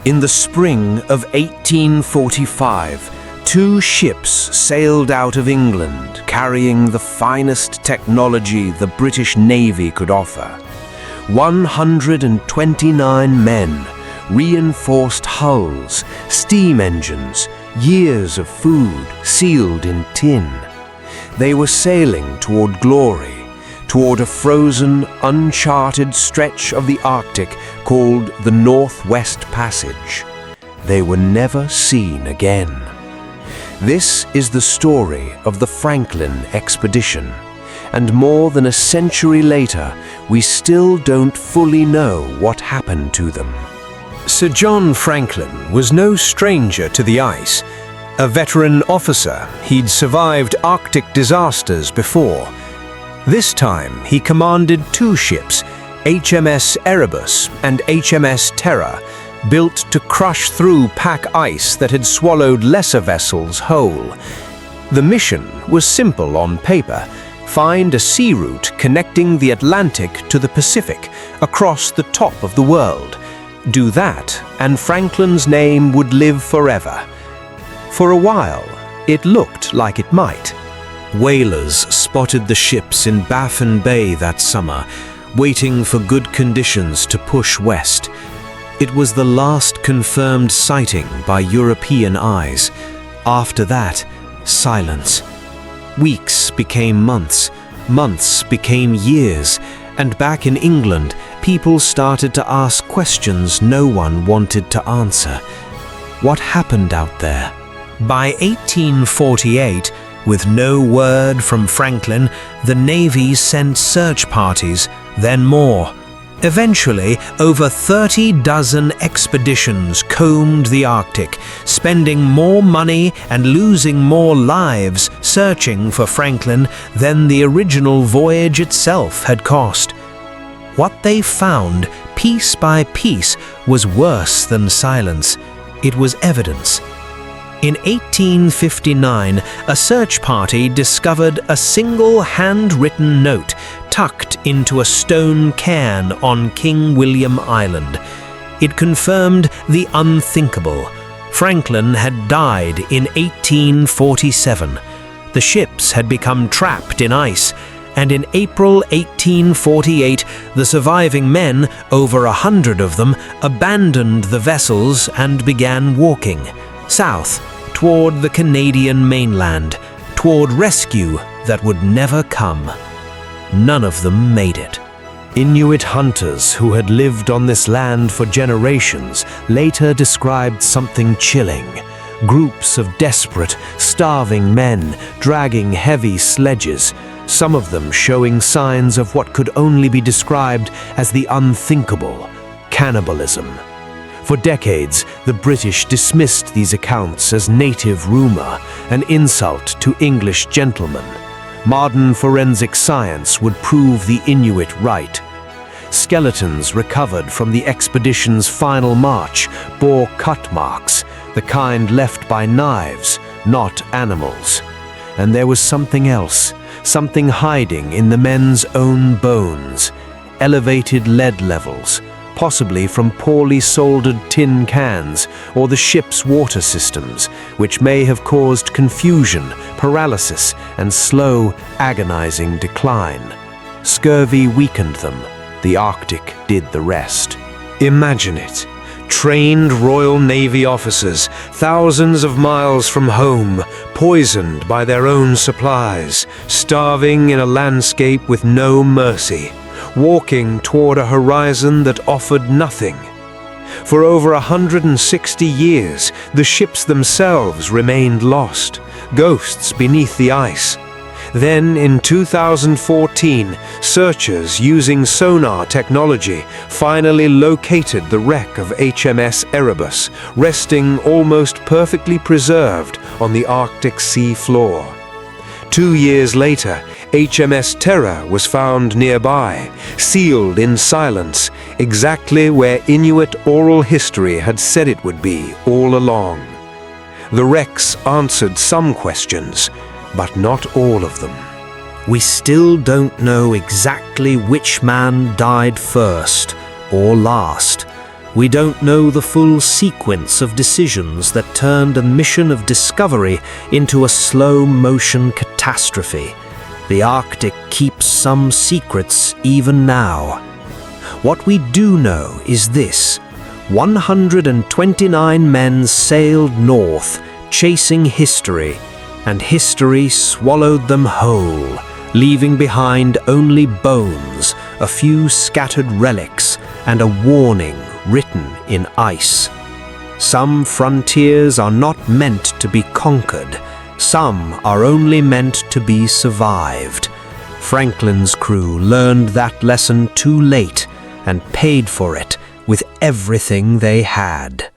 In the spring of 1845, two ships sailed out of England carrying the finest technology the British Navy could offer. 129 men, reinforced hulls, steam engines, years of food sealed in tin. They were sailing toward glory, toward a frozen, uncharted stretch of the Arctic called the Northwest Passage. They were never seen again. This is the story of the Franklin expedition, and more than a century later, we still don't fully know what happened to them. Sir John Franklin was no stranger to the ice. A veteran officer, he'd survived Arctic disasters before. This time, he commanded two ships, HMS Erebus and HMS Terror, built to crush through pack ice that had swallowed lesser vessels whole. The mission was simple on paper: find a sea route connecting the Atlantic to the Pacific across the top of the world. Do that, and Franklin's name would live forever. For a while, it looked like it might. Whalers spotted the ships in Baffin Bay that summer, waiting for good conditions to push west. It was the last confirmed sighting by European eyes. After that, silence. Weeks became months, months became years, and back in England, people started to ask questions no one wanted to answer. What happened out there? By 1848, with no word from Franklin, the Navy sent search parties, then more. Eventually, over 30 dozen expeditions combed the Arctic, spending more money and losing more lives searching for Franklin than the original voyage itself had cost. What they found, piece by piece, was worse than silence. It was evidence. In 1859, a search party discovered a single handwritten note tucked into a stone cairn on King William Island. It confirmed the unthinkable. Franklin had died in 1847. The ships had become trapped in ice, and in April 1848, the surviving men, over 100 of them, abandoned the vessels and began walking south toward the Canadian mainland, toward rescue that would never come. None of them made it. Inuit hunters who had lived on this land for generations later described something chilling. Groups of desperate, starving men dragging heavy sledges, some of them showing signs of what could only be described as the unthinkable: cannibalism. For decades, the British dismissed these accounts as native rumor, an insult to English gentlemen. Modern forensic science would prove the Inuit right. Skeletons recovered from the expedition's final march bore cut marks, the kind left by knives, not animals. And there was something else, something hiding in the men's own bones: elevated lead levels, possibly from poorly soldered tin cans or the ship's water systems, which may have caused confusion, paralysis, and slow, agonizing decline. Scurvy weakened them. The Arctic did the rest. Imagine it. Trained Royal Navy officers, thousands of miles from home, poisoned by their own supplies, starving in a landscape with no mercy, walking toward a horizon that offered nothing. For over 160 years, the ships themselves remained lost, ghosts beneath the ice. Then, in 2014, searchers using sonar technology finally located the wreck of HMS Erebus, resting almost perfectly preserved on the Arctic sea floor. 2 years later, HMS Terror was found nearby, sealed in silence, exactly where Inuit oral history had said it would be all along. The wrecks answered some questions, but not all of them. We still don't know exactly which man died first or last. We don't know the full sequence of decisions that turned a mission of discovery into a slow-motion catastrophe. The Arctic keeps some secrets even now. What we do know is this: 129 men sailed north, chasing history, and history swallowed them whole, leaving behind only bones, a few scattered relics, and a warning written in ice. Some frontiers are not meant to be conquered. Some are only meant to be survived. Franklin's crew learned that lesson too late and paid for it with everything they had.